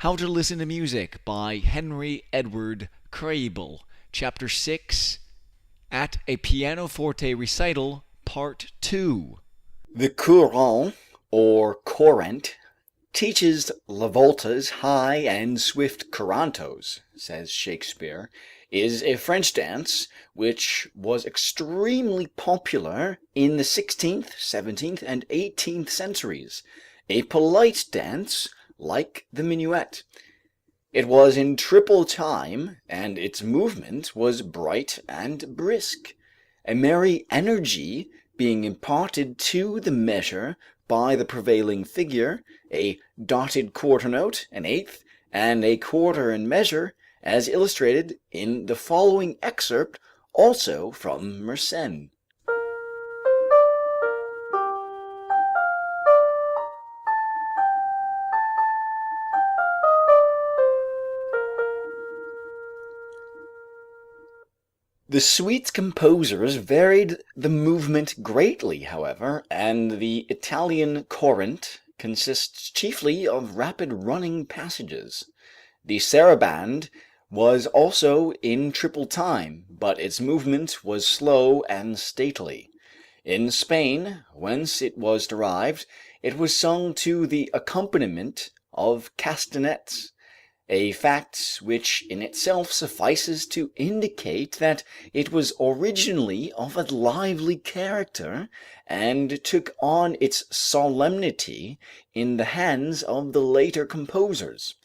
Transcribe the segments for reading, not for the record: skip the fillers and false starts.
How to Listen to Music by Henry Edward Crable, Chapter 6, At a Pianoforte Recital, Part 2. The courant, or corrent, teaches la volta's high and swift corantos, says Shakespeare, is a French dance which was extremely popular in the 16th, 17th, and 18th centuries, a polite dance like the minuet. It was in triple time, and its movement was bright and brisk, a merry energy being imparted to the measure by the prevailing figure, a dotted quarter note, an eighth, and a quarter in measure, as illustrated in the following excerpt, also from Mersenne. The suite composers varied the movement greatly, however, and the Italian corrent consists chiefly of rapid running passages. The saraband was also in triple time, but its movement was slow and stately. In Spain, whence it was derived, it was sung to the accompaniment of castanets, a fact which in itself suffices to indicate that it was originally of a lively character and took on its solemnity in the hands of the later composers.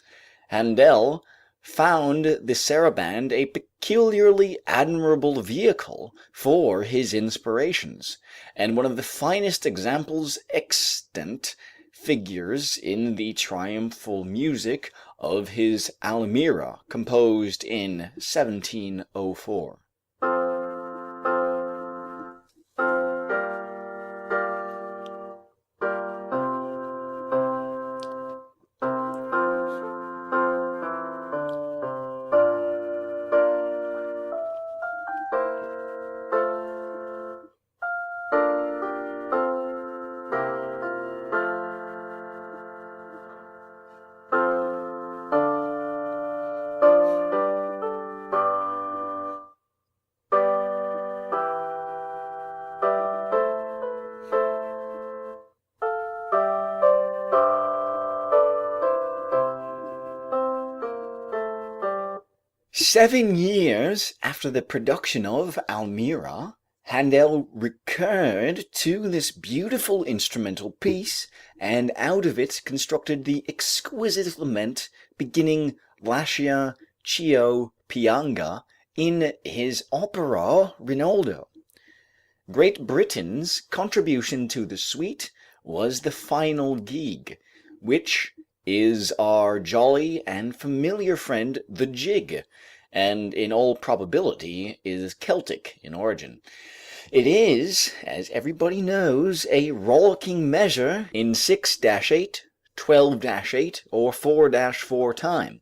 Handel found the saraband a peculiarly admirable vehicle for his inspirations, and one of the finest examples extant figures in the triumphal music of his Almira, composed in 1704. Seven years after the production of Almira, Handel recurred to this beautiful instrumental piece, and out of it constructed the exquisite lament beginning Lascia ch'io pianga in his opera Rinaldo. Great Britain's contribution to the suite was the final gig, which is our jolly and familiar friend the jig, and in all probability is Celtic in origin. It is, as everybody knows, a rollicking measure in 6-8, 12-8, or 4-4 time,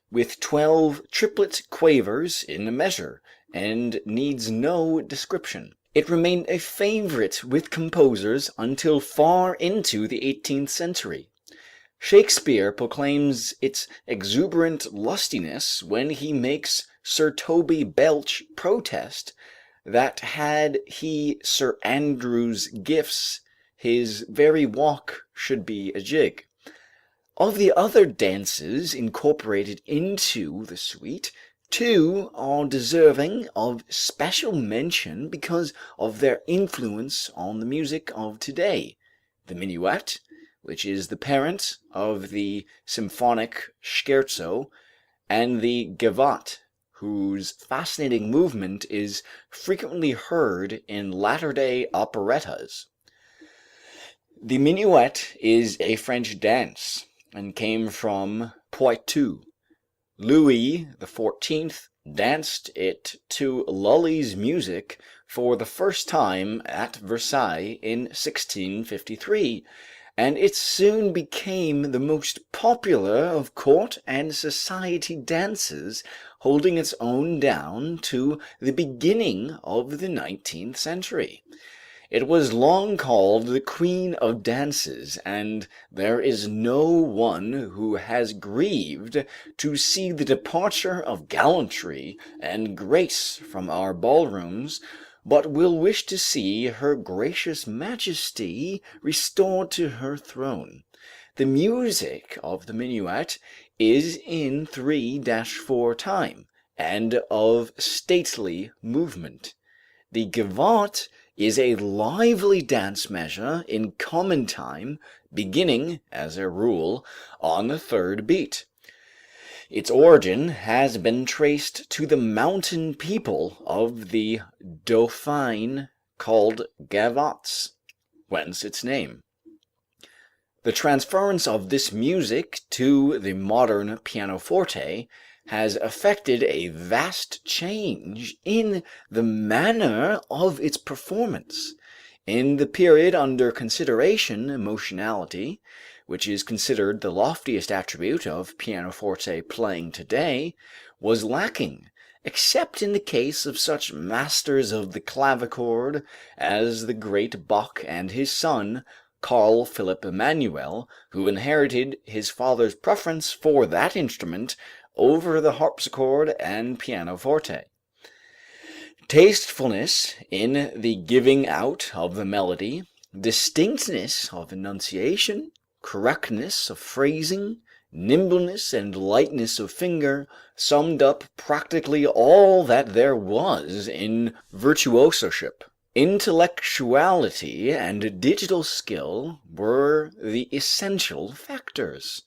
with 12 triplet quavers in the measure, and needs no description. It remained a favorite with composers until far into the 18th century. Shakespeare proclaims its exuberant lustiness when he makes Sir Toby Belch protest that had he Sir Andrew's gifts, his very walk should be a jig. Of the other dances incorporated into the suite, two are deserving of special mention because of their influence on the music of today: the minuet, which is the parent of the symphonic scherzo, and the gavotte, whose fascinating movement is frequently heard in latter-day operettas. The minuet is a French dance, and came from Poitou. Louis XIV danced it to Lully's music for the first time at Versailles in 1653, and it soon became the most popular of court and society dances, holding its own down to the beginning of the 19th century. It was long called the Queen of Dances, and there is no one who has grieved to see the departure of gallantry and grace from our ballrooms, but will wish to see her gracious majesty restored to her throne. The music of the minuet is in 3-4 time, and of stately movement. The gavotte is a lively dance measure in common time, beginning, as a rule, on the third beat. Its origin has been traced to the mountain people of the Dauphine called gavottes, whence its name. The transference of this music to the modern pianoforte has effected a vast change in the manner of its performance. In the period under consideration, emotionality, which is considered the loftiest attribute of pianoforte playing today, was lacking, except in the case of such masters of the clavichord as the great Bach and his son, Carl Philipp Emanuel, who inherited his father's preference for that instrument over the harpsichord and pianoforte. Tastefulness in the giving out of the melody, distinctness of enunciation, correctness of phrasing, nimbleness and lightness of finger summed up practically all that there was in virtuosoship. Intellectuality and digital skill were the essential factors.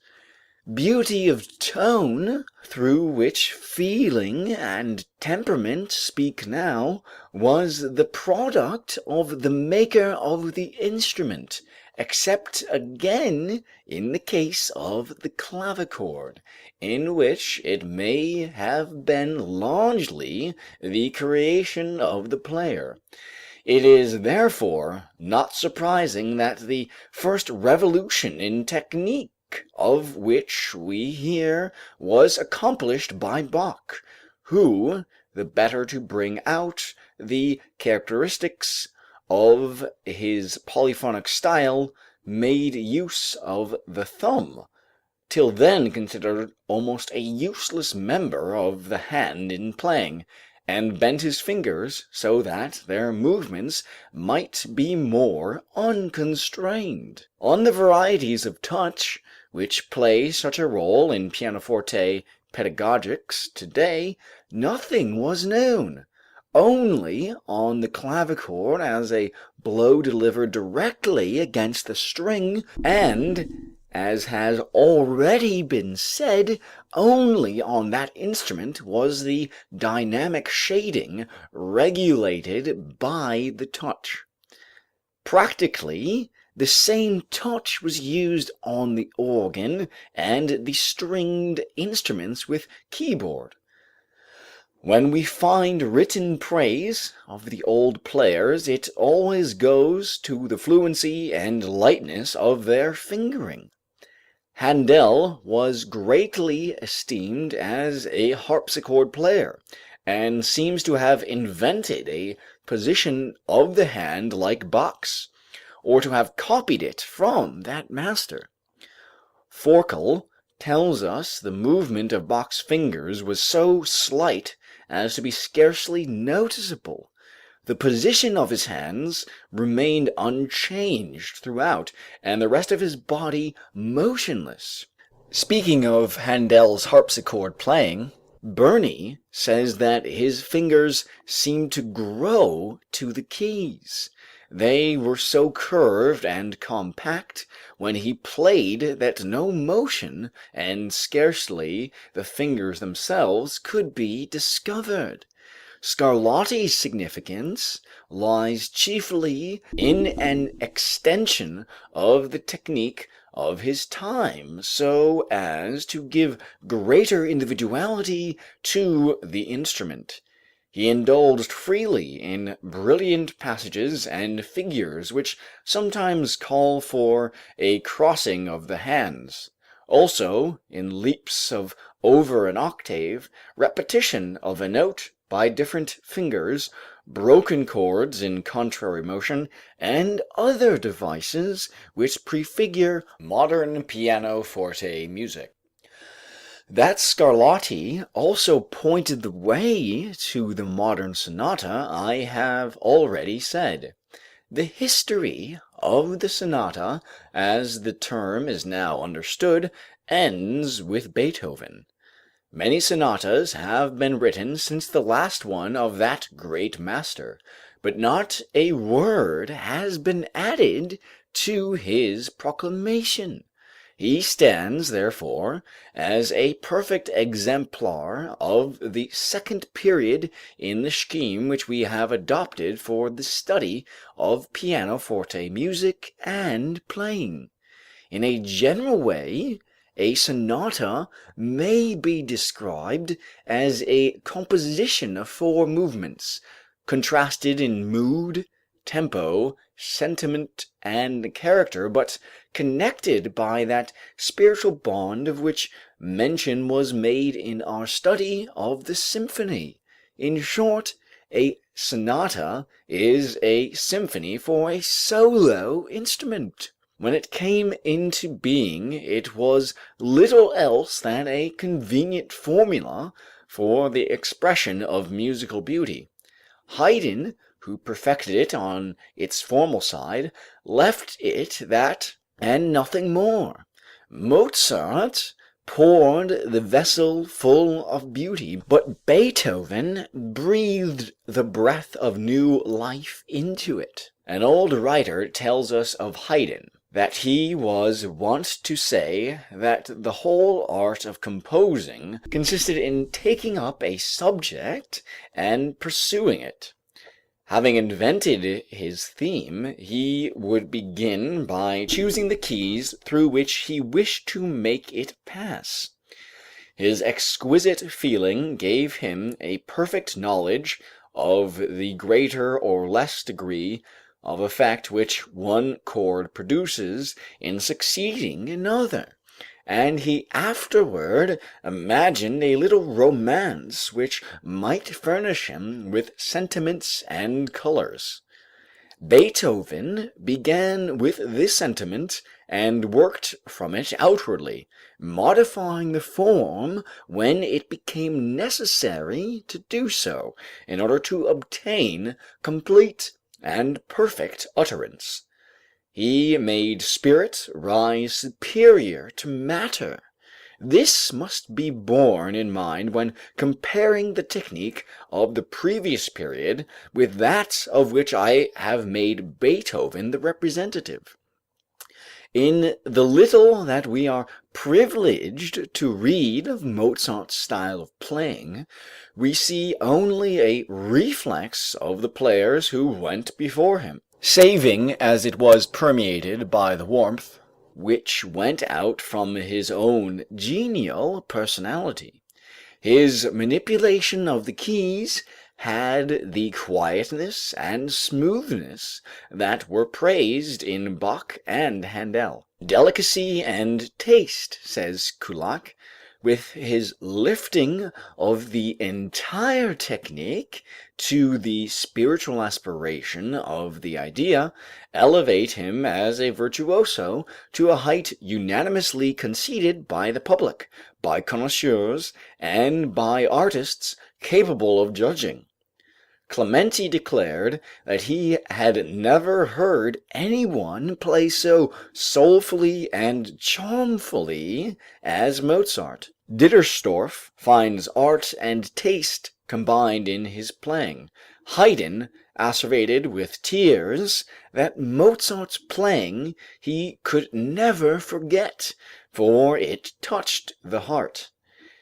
Beauty of tone, through which feeling and temperament speak now, was the product of the maker of the instrument, except again in the case of the clavichord, in which it may have been largely the creation of the player. It is therefore not surprising that the first revolution in technique of which we hear was accomplished by Bach, who, the better to bring out the characteristics of his polyphonic style, made use of the thumb, till then considered almost a useless member of the hand in playing, and bent his fingers so that their movements might be more unconstrained. On the varieties of touch which play such a role in pianoforte pedagogics today, nothing was known. Only on the clavichord as a blow delivered directly against the string, and, as has already been said, only on that instrument was the dynamic shading regulated by the touch. Practically, the same touch was used on the organ and the stringed instruments with keyboard. When we find written praise of the old players, it always goes to the fluency and lightness of their fingering. Handel was greatly esteemed as a harpsichord player, and seems to have invented a position of the hand like Bach's, or to have copied it from that master. Forkel tells us the movement of Bach's fingers was so slight as to be scarcely noticeable. The position of his hands remained unchanged throughout, and the rest of his body motionless. Speaking of Handel's harpsichord playing, Burney says that his fingers seemed to grow to the keys. They were so curved and compact when he played that no motion, and scarcely the fingers themselves, could be discovered. Scarlatti's significance lies chiefly in an extension of the technique of his time so as to give greater individuality to the instrument. He indulged freely in brilliant passages and figures which sometimes call for a crossing of the hands. Also, in leaps of over an octave, repetition of a note by different fingers, broken chords in contrary motion, and other devices which prefigure modern pianoforte music. That Scarlatti also pointed the way to the modern sonata I have already said. The history of the sonata, as the term is now understood, ends with Beethoven. Many sonatas have been written since the last one of that great master, but not a word has been added to his proclamation. He stands, therefore, as a perfect exemplar of the second period in the scheme which we have adopted for the study of pianoforte music and playing. In a general way, a sonata may be described as a composition of four movements, contrasted in mood, tempo, sentiment, and character, but connected by that spiritual bond of which mention was made in our study of the symphony. In short, a sonata is a symphony for a solo instrument. When it came into being, it was little else than a convenient formula for the expression of musical beauty. Haydn, who perfected it on its formal side, left it that and nothing more. Mozart poured the vessel full of beauty, but Beethoven breathed the breath of new life into it. An old writer tells us of Haydn that he was wont to say that the whole art of composing consisted in taking up a subject and pursuing it. Having invented his theme, he would begin by choosing the keys through which he wished to make it pass. His exquisite feeling gave him a perfect knowledge of the greater or less degree of effect which one chord produces in succeeding another, and he afterward imagined a little romance which might furnish him with sentiments and colors. Beethoven began with this sentiment and worked from it outwardly, modifying the form when it became necessary to do so, in order to obtain complete and perfect utterance. He made spirit rise superior to matter. This must be borne in mind when comparing the technique of the previous period with that of which I have made Beethoven the representative. In the little that we are privileged to read of Mozart's style of playing, we see only a reflex of the players who went before him, saving as it was permeated by the warmth which went out from his own genial personality. His manipulation of the keys had the quietness and smoothness that were praised in Bach and Handel. Delicacy and taste, says Kullak, with his lifting of the entire technique to the spiritual aspiration of the idea, elevate him as a virtuoso to a height unanimously conceded by the public, by connoisseurs, and by artists capable of judging. Clementi declared that he had never heard anyone play so soulfully and charmfully as Mozart. Dittersdorf finds art and taste combined in his playing. Haydn asseverated with tears that Mozart's playing he could never forget, for it touched the heart.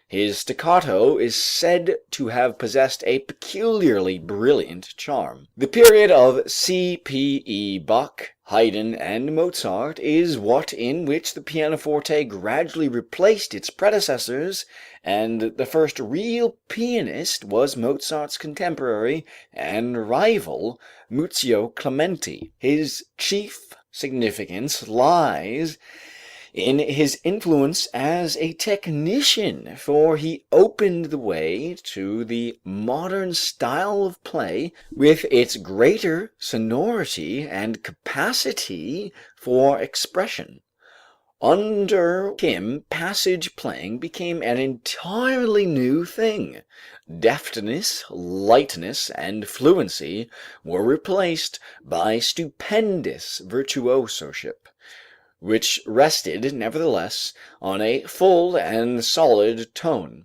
His staccato is said to have possessed a peculiarly brilliant charm. The period of C.P.E. Bach, Haydn, and Mozart is one in which the pianoforte gradually replaced its predecessors, and the first real pianist was Mozart's contemporary and rival, Muzio Clementi. His chief significance lies in his influence as a technician, for he opened the way to the modern style of play with its greater sonority and capacity for expression. Under him, passage playing became an entirely new thing. Deftness, lightness, and fluency were replaced by stupendous virtuosoship, which rested, nevertheless, on a full and solid tone.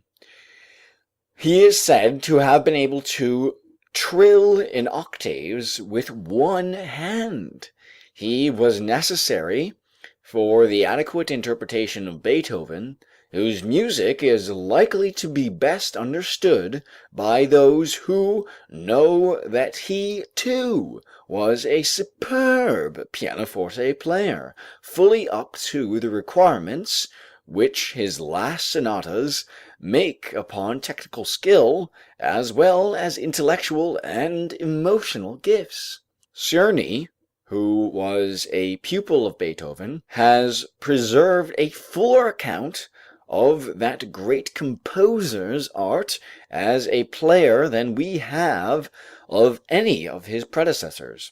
He is said to have been able to trill in octaves with one hand. He was necessary for the adequate interpretation of Beethoven, whose music is likely to be best understood by those who know that he, too, was a superb pianoforte player, fully up to the requirements which his last sonatas make upon technical skill, as well as intellectual and emotional gifts. Czerny, who was a pupil of Beethoven, has preserved a fuller account of that great composer's art as a player than we have of any of his predecessors.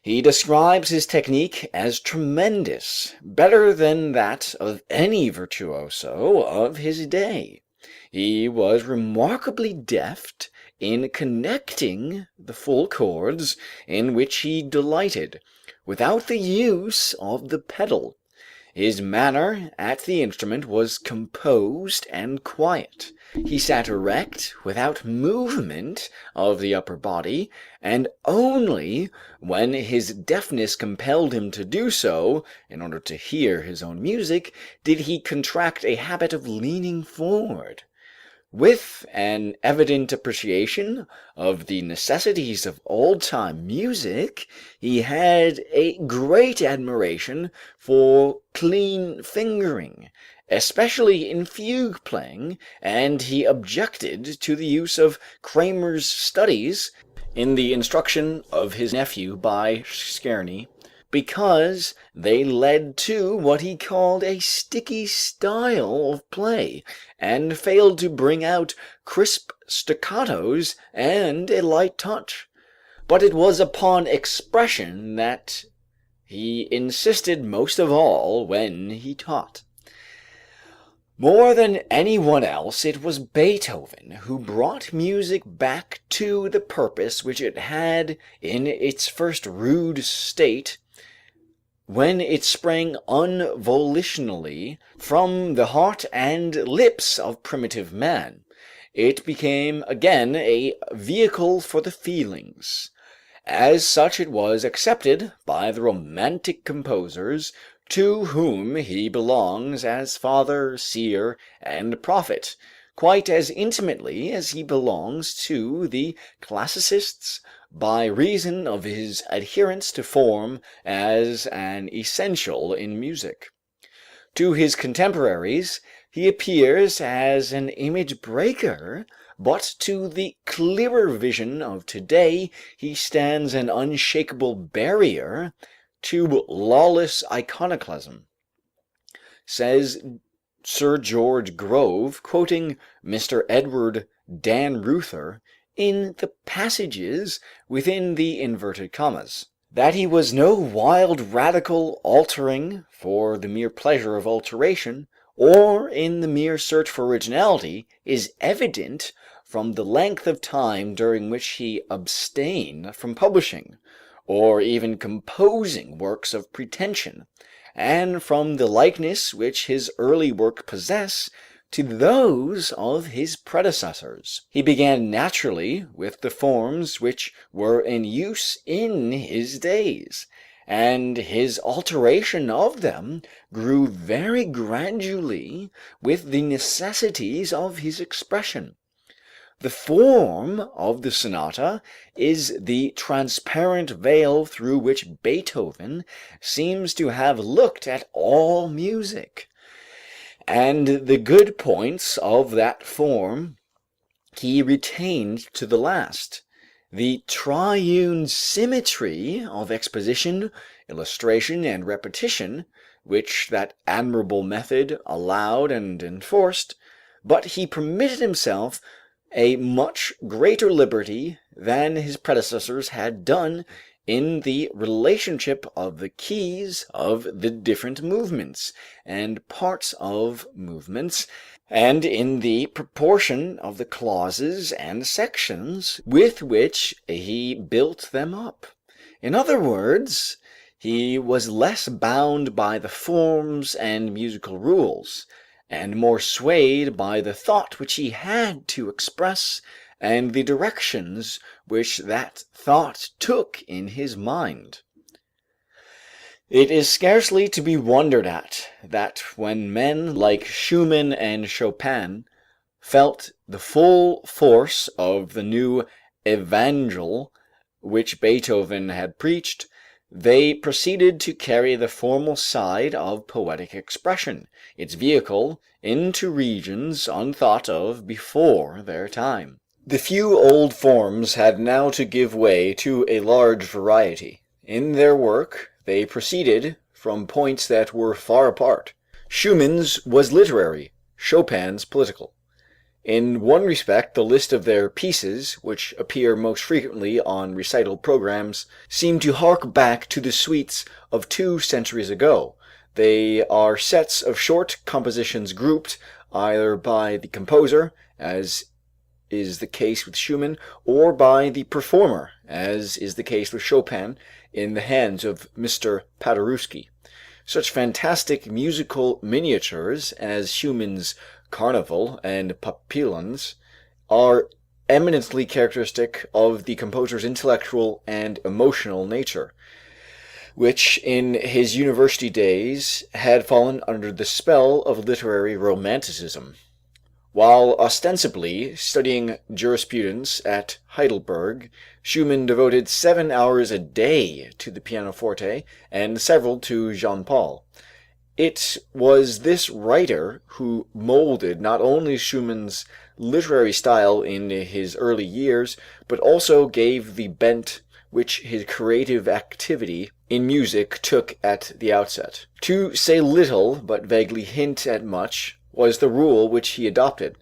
He describes his technique as tremendous, better than that of any virtuoso of his day. He was remarkably deft in connecting the full chords in which he delighted, without the use of the pedal. His manner at the instrument was composed and quiet. He sat erect, without movement of the upper body, and only when his deafness compelled him to do so, in order to hear his own music, did he contract a habit of leaning forward. With an evident appreciation of the necessities of old-time music, he had a great admiration for clean fingering, especially in fugue playing, and he objected to the use of Kramer's studies in the instruction of his nephew by Czerny, because they led to what he called a sticky style of play, and failed to bring out crisp staccatos and a light touch. But it was upon expression that he insisted most of all when he taught. More than anyone else, it was Beethoven who brought music back to the purpose which it had in its first rude state, when it sprang unvolitionally from the heart and lips of primitive man. It became again a vehicle for the feelings. As such it was accepted by the romantic composers, to whom he belongs as father, seer, and prophet, quite as intimately as he belongs to the classicists, by reason of his adherence to form as an essential in music. To his contemporaries he appears as an image breaker, but to the clearer vision of today he stands an unshakable barrier to lawless iconoclasm. Says Sir George Grove, quoting Mr. Edward Dan Reuther, in the passages within the inverted commas, that he was no wild radical altering for the mere pleasure of alteration, or in the mere search for originality, is evident from the length of time during which he abstained from publishing, or even composing works of pretension, and from the likeness which his early work possess to those of his predecessors. He began naturally with the forms which were in use in his days, and his alteration of them grew very gradually with the necessities of his expression. The form of the sonata is the transparent veil through which Beethoven seems to have looked at all music, and the good points of that form he retained to the last. The triune symmetry of exposition, illustration, and repetition, which that admirable method allowed and enforced, but he permitted himself a much greater liberty than his predecessors had done in the relationship of the keys of the different movements and parts of movements, and in the proportion of the clauses and sections with which he built them up. In other words, he was less bound by the forms and musical rules, and more swayed by the thought which he had to express and the directions which that thought took in his mind. It is scarcely to be wondered at that when men like Schumann and Chopin felt the full force of the new Evangel which Beethoven had preached, they proceeded to carry the formal side of poetic expression, its vehicle, into regions unthought of before their time. The few old forms had now to give way to a large variety. In their work, they proceeded from points that were far apart. Schumann's was literary, Chopin's political. In one respect, the list of their pieces, which appear most frequently on recital programs, seem to hark back to the suites of 2 centuries ago. They are sets of short compositions grouped either by the composer, as is the case with Schumann, or by the performer, as is the case with Chopin, in the hands of Mr. Paderewski. Such fantastic musical miniatures as Schumann's Carnival and Papillons are eminently characteristic of the composer's intellectual and emotional nature, which in his university days had fallen under the spell of literary romanticism. While ostensibly studying jurisprudence at Heidelberg, Schumann devoted 7 hours a day to the pianoforte and several to Jean-Paul. It was this writer who molded not only Schumann's literary style in his early years, but also gave the bent which his creative activity in music took at the outset. To say little, but vaguely hint at much, was the rule which he adopted.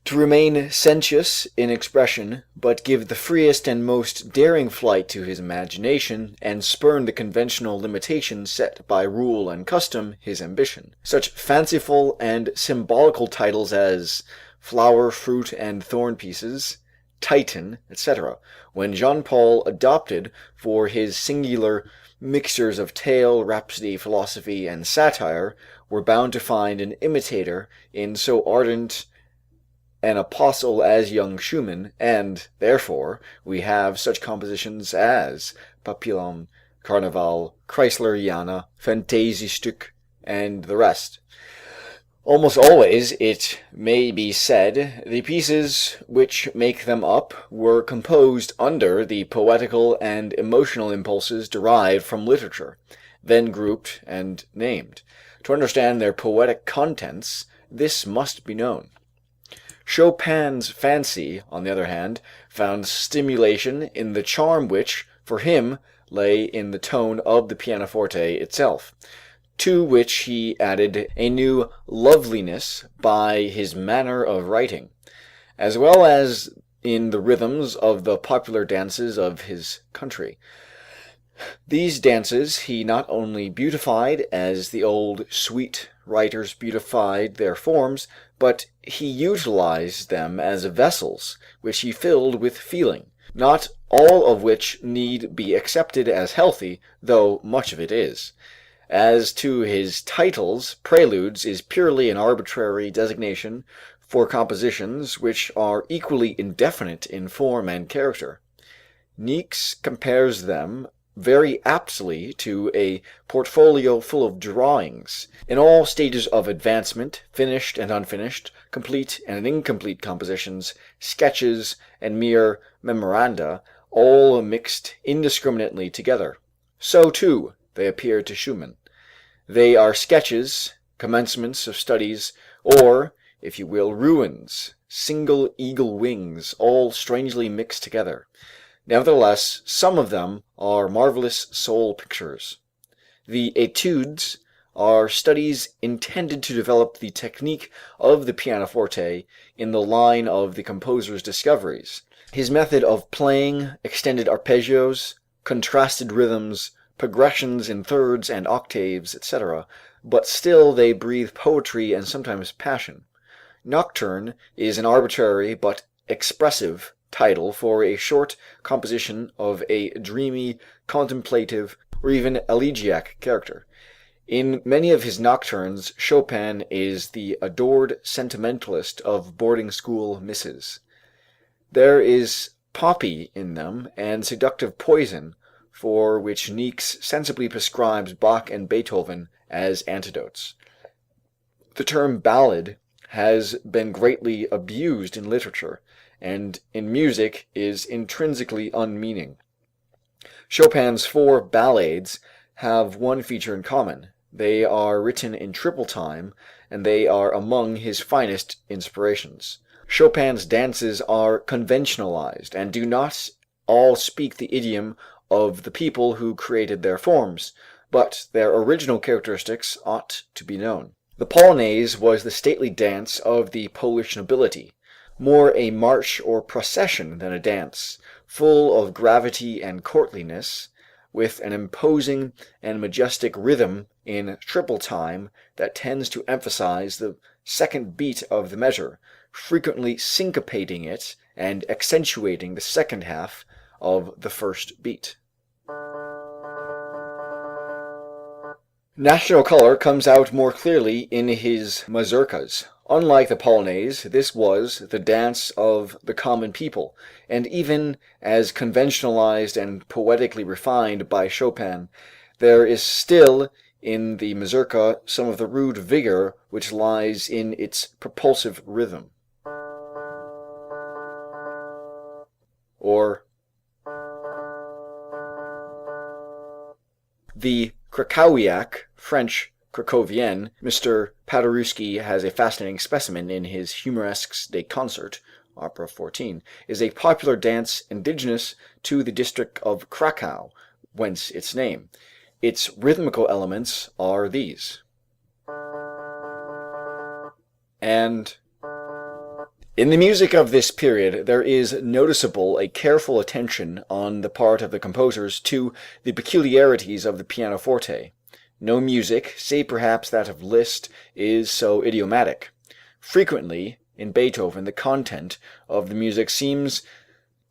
To remain sensuous in expression, but give the freest and most daring flight to his imagination, and spurn the conventional limitations set by rule and custom, his ambition. Such fanciful and symbolical titles as Flower, Fruit, and Thorn Pieces, Titan, etc., when Jean-Paul adopted for his singular mixtures of tale, rhapsody, philosophy, and satire, were bound to find an imitator in so ardent an apostle as young Schumann, and, therefore, we have such compositions as Papillon, Carnival, Kreisleriana, Fantasiestück, and the rest. Almost always, it may be said, the pieces which make them up were composed under the poetical and emotional impulses derived from literature, then grouped and named. To understand their poetic contents, this must be known. Chopin's fancy, on the other hand, found stimulation in the charm which, for him, lay in the tone of the pianoforte itself, to which he added a new loveliness by his manner of writing, as well as in the rhythms of the popular dances of his country. These dances he not only beautified as the old sweet writers beautified their forms, but he utilized them as vessels which he filled with feeling, not all of which need be accepted as healthy, though much of it is. As to his titles, preludes is purely an arbitrary designation for compositions which are equally indefinite in form and character. Niecks compares them very aptly to a portfolio full of drawings, in all stages of advancement, finished and unfinished, complete and incomplete compositions, sketches, and mere memoranda, all mixed indiscriminately together. So, too, they appear to Schumann. They are sketches, commencements of studies, or, if you will, ruins, single eagle wings, all strangely mixed together. Nevertheless, some of them are marvelous soul pictures. The Etudes are studies intended to develop the technique of the pianoforte in the line of the composer's discoveries. His method of playing extended arpeggios, contrasted rhythms, progressions in thirds and octaves, etc., but still they breathe poetry and sometimes passion. Nocturne is an arbitrary but expressive title for a short composition of a dreamy, contemplative, or even elegiac character. In many of his nocturnes, Chopin is the adored sentimentalist of boarding school misses. There is poppy in them and seductive poison, for which Niecks sensibly prescribes Bach and Beethoven as antidotes. The term ballad has been greatly abused in literature, and in music is intrinsically unmeaning. Chopin's 4 ballades have one feature in common. They are written in triple time, and they are among his finest inspirations. Chopin's dances are conventionalized and do not all speak the idiom of the people who created their forms, but their original characteristics ought to be known. The Polonaise was the stately dance of the Polish nobility, more a march or procession than a dance, full of gravity and courtliness, with an imposing and majestic rhythm in triple time that tends to emphasize the second beat of the measure, frequently syncopating it and accentuating the second half of the first beat. National color comes out more clearly in his mazurkas. Unlike the Polonaise, this was the dance of the common people, and even as conventionalized and poetically refined by Chopin, there is still in the mazurka some of the rude vigor which lies in its propulsive rhythm. Or the Krakowiak, French Krakowian. Mr. Paderewski has a fascinating specimen in his Humoresques de Concert, Opera 14, is a popular dance indigenous to the district of Krakow, whence its name. Its rhythmical elements are these. And in the music of this period, there is noticeable a careful attention on the part of the composers to the peculiarities of the pianoforte. No music, save perhaps that of Liszt, is so idiomatic. Frequently, in Beethoven, the content of the music seems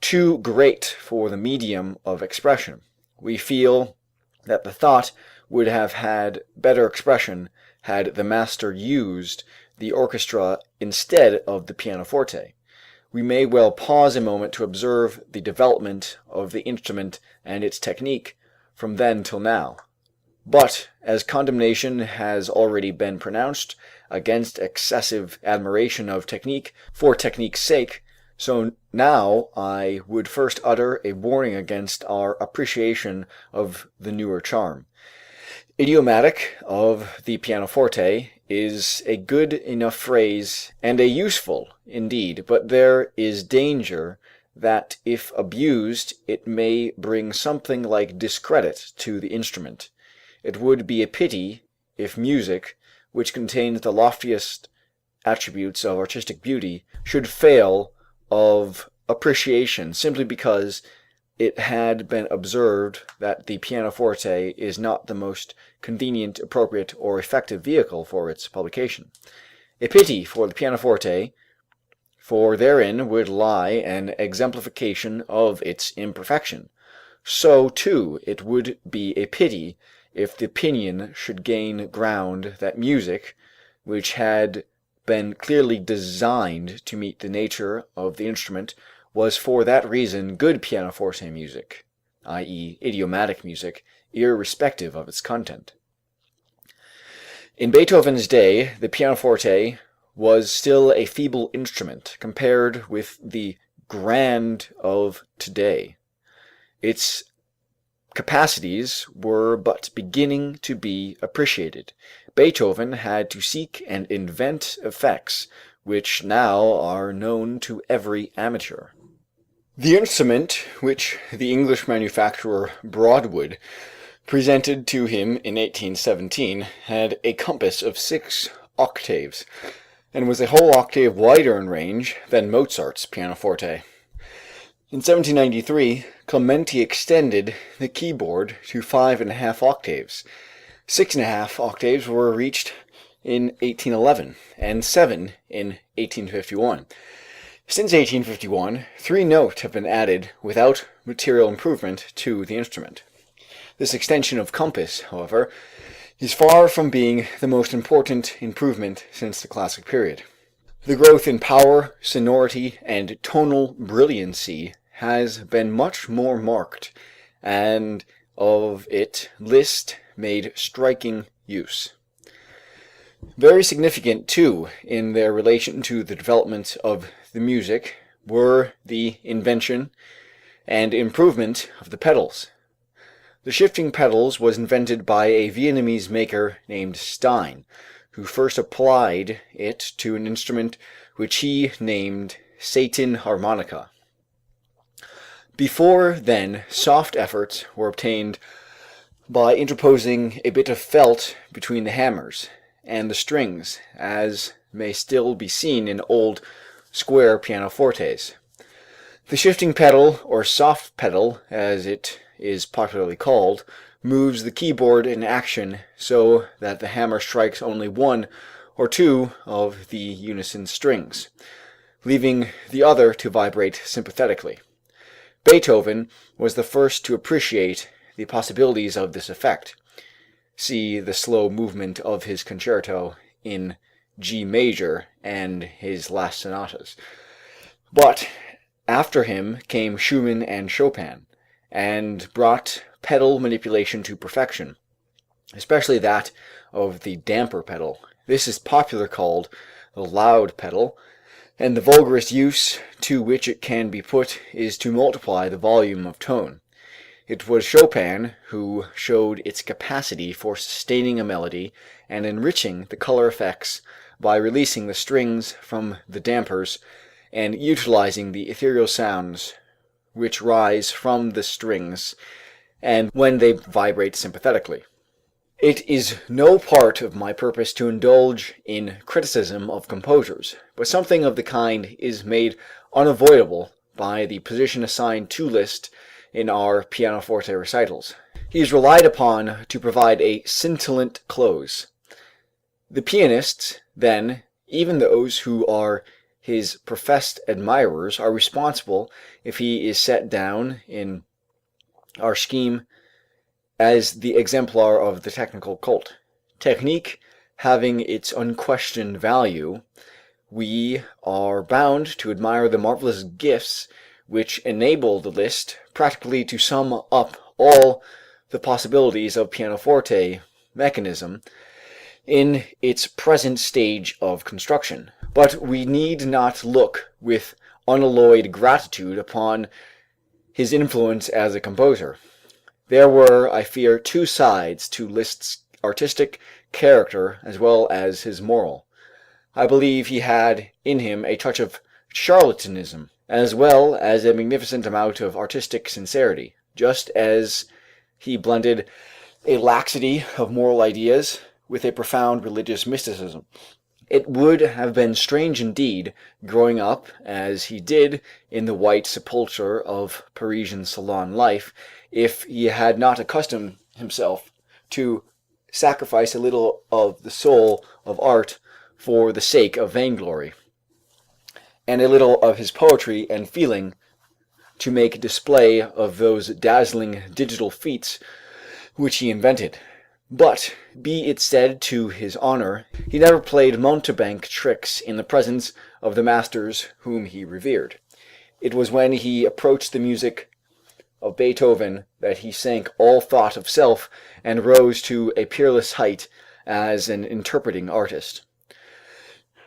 too great for the medium of expression. We feel that the thought would have had better expression had the master used the orchestra instead of the pianoforte. We may well pause a moment to observe the development of the instrument and its technique from then till now. But as condemnation has already been pronounced against excessive admiration of technique for technique's sake, so now I would first utter a warning against our appreciation of the newer charm. Idiomatic of the pianoforte is a good enough phrase and a useful indeed, but there is danger that if abused it may bring something like discredit to the instrument. It would be a pity if music, which contains the loftiest attributes of artistic beauty, should fail of appreciation simply because it had been observed that the pianoforte is not the most convenient, appropriate, or effective vehicle for its publication. A pity for the pianoforte, for therein would lie an exemplification of its imperfection. So, too, it would be a pity if the opinion should gain ground that music, which had been clearly designed to meet the nature of the instrument, was for that reason good pianoforte music, i.e., idiomatic music, irrespective of its content. In Beethoven's day, the pianoforte was still a feeble instrument compared with the grand of today. Its capacities were but beginning to be appreciated. Beethoven had to seek and invent effects which now are known to every amateur. The instrument which the English manufacturer Broadwood presented to him in 1817, had a compass of 6 octaves, and was a whole octave wider in range than Mozart's pianoforte. In 1793, Clementi extended the keyboard to 5½ octaves. 6½ octaves were reached in 1811, and 7 in 1851. Since 1851, 3 notes have been added without material improvement to the instrument. This extension of compass, however, is far from being the most important improvement since the classic period. The growth in power, sonority, and tonal brilliancy has been much more marked, and of it Liszt made striking use. Very significant, too, in their relation to the development of the music were the invention and improvement of the pedals. The shifting pedals was invented by a Vietnamese maker named Stein, who first applied it to an instrument which he named Satin harmonica. Before then, soft efforts were obtained by interposing a bit of felt between the hammers and the strings, as may still be seen in old square pianofortes. The shifting pedal, or soft pedal as it is popularly called, moves the keyboard in action so that the hammer strikes only 1 or 2 of the unison strings, leaving the other to vibrate sympathetically. Beethoven was the first to appreciate the possibilities of this effect. See the slow movement of his concerto in G major and his last sonatas. But after him came Schumann and Chopin, and brought pedal manipulation to perfection, especially that of the damper pedal. This is popularly called the loud pedal, and the vulgarest use to which it can be put is to multiply the volume of tone. It was Chopin who showed its capacity for sustaining a melody and enriching the color effects by releasing the strings from the dampers and utilizing the ethereal sounds which rise from the strings and when they vibrate sympathetically. It is no part of my purpose to indulge in criticism of composers, but something of the kind is made unavoidable by the position assigned to Liszt in our pianoforte recitals. He is relied upon to provide a scintillant close. The pianists, then, even those who are his professed admirers, are responsible if he is set down in our scheme as the exemplar of the technical cult. Technique having its unquestioned value, we are bound to admire the marvelous gifts which enabled Liszt practically to sum up all the possibilities of pianoforte mechanism in its present stage of construction. But we need not look with unalloyed gratitude upon his influence as a composer. There were, I fear, 2 sides to Liszt's artistic character as well as his moral. I believe he had in him a touch of charlatanism, as well as a magnificent amount of artistic sincerity, just as he blended a laxity of moral ideas with a profound religious mysticism. It would have been strange indeed, growing up as he did in the white sepulchre of Parisian salon life, if he had not accustomed himself to sacrifice a little of the soul of art for the sake of vainglory, and a little of his poetry and feeling to make display of those dazzling digital feats which he invented. But, be it said to his honor, he never played mountebank tricks in the presence of the masters whom he revered. It was when he approached the music of Beethoven that he sank all thought of self and rose to a peerless height as an interpreting artist.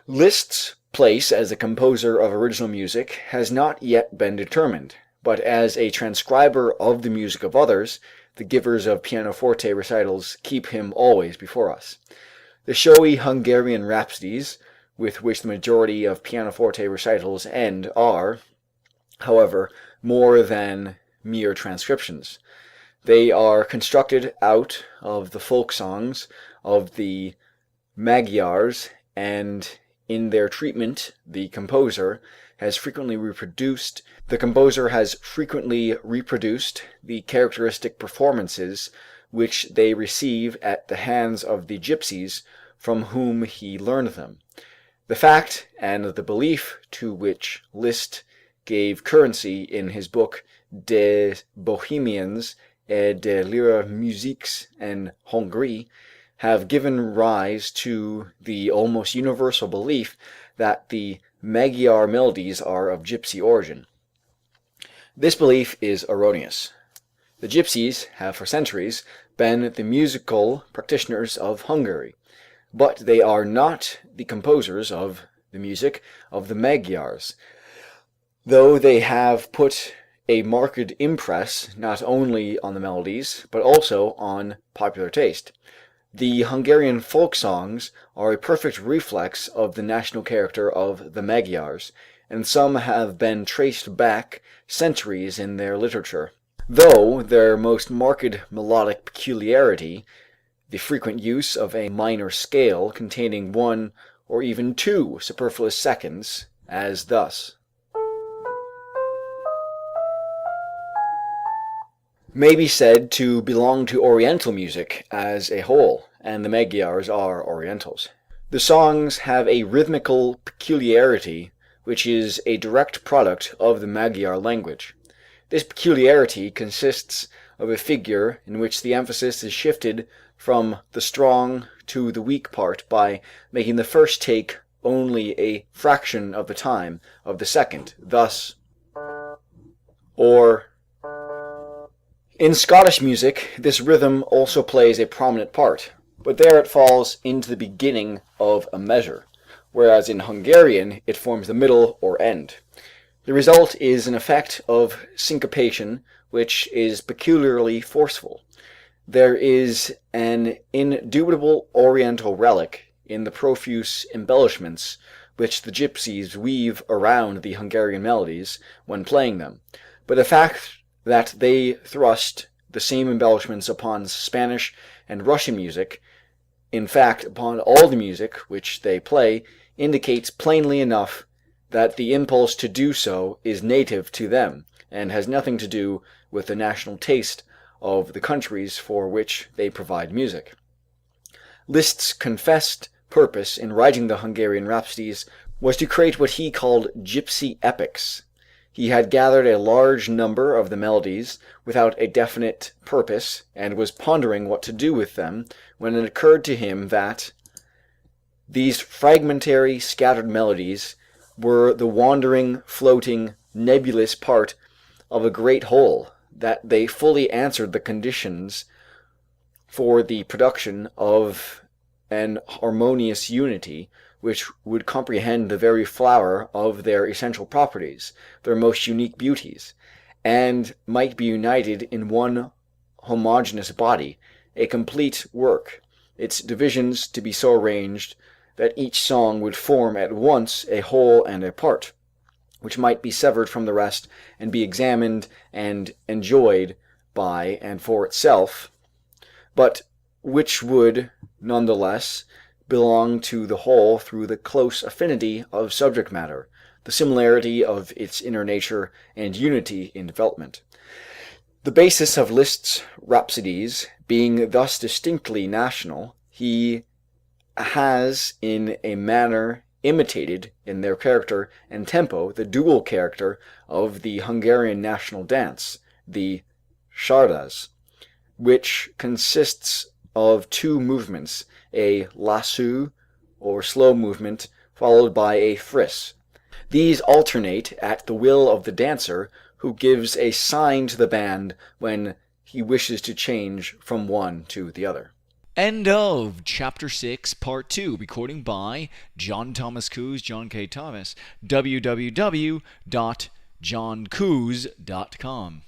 Liszt's place as a composer of original music has not yet been determined, but as a transcriber of the music of others, the givers of pianoforte recitals keep him always before us. The showy Hungarian rhapsodies, with which the majority of pianoforte recitals end, are, however, more than mere transcriptions. They are constructed out of the folk songs of the Magyars, and in their treatment the composer has frequently reproduced the characteristic performances which they receive at the hands of the gypsies from whom he learned them. The fact and the belief to which Liszt gave currency in his book Des Bohemiens et de leur musique en Hongrie have given rise to the almost universal belief that the Magyar melodies are of gypsy origin. This belief is erroneous. The gypsies have for centuries been the musical practitioners of Hungary, but they are not the composers of the music of the Magyars, though they have put a marked impress not only on the melodies, but also on popular taste. The Hungarian folk songs are a perfect reflex of the national character of the Magyars, and some have been traced back centuries in their literature, though their most marked melodic peculiarity, the frequent use of a minor scale containing one or even two superfluous seconds, as thus, may be said to belong to Oriental music as a whole, and the Magyars are Orientals. The songs have a rhythmical peculiarity which is a direct product of the Magyar language. This peculiarity consists of a figure in which the emphasis is shifted from the strong to the weak part by making the first take only a fraction of the time of the second, thus, or in Scottish music, this rhythm also plays a prominent part, but there it falls into the beginning of a measure, whereas in Hungarian it forms the middle or end. The result is an effect of syncopation which is peculiarly forceful. There is an indubitable Oriental relic in the profuse embellishments which the gypsies weave around the Hungarian melodies when playing them, but the fact that they thrust the same embellishments upon Spanish and Russian music, in fact upon all the music which they play, indicates plainly enough that the impulse to do so is native to them, and has nothing to do with the national taste of the countries for which they provide music. Liszt's confessed purpose in writing the Hungarian Rhapsodies was to create what he called gypsy epics. He had gathered a large number of the melodies without a definite purpose, and was pondering what to do with them, when it occurred to him that these fragmentary, scattered melodies were the wandering, floating, nebulous part of a great whole, that they fully answered the conditions for the production of an harmonious unity, which would comprehend the very flower of their essential properties, their most unique beauties, and might be united in one homogeneous body, a complete work, its divisions to be so arranged that each song would form at once a whole and a part, which might be severed from the rest and be examined and enjoyed by and for itself, but which would none the less belong to the whole through the close affinity of subject matter, the similarity of its inner nature, and unity in development. The basis of Liszt's Rhapsodies being thus distinctly national, he has in a manner imitated in their character and tempo the dual character of the Hungarian national dance, the Csardas, which consists of two movements, a lassú, or slow movement, followed by a friss. These alternate at the will of the dancer, who gives a sign to the band when he wishes to change from one to the other. End of Chapter 6, Part 2, recording by John Thomas Kooz, John K. Thomas, www.johnkooz.com.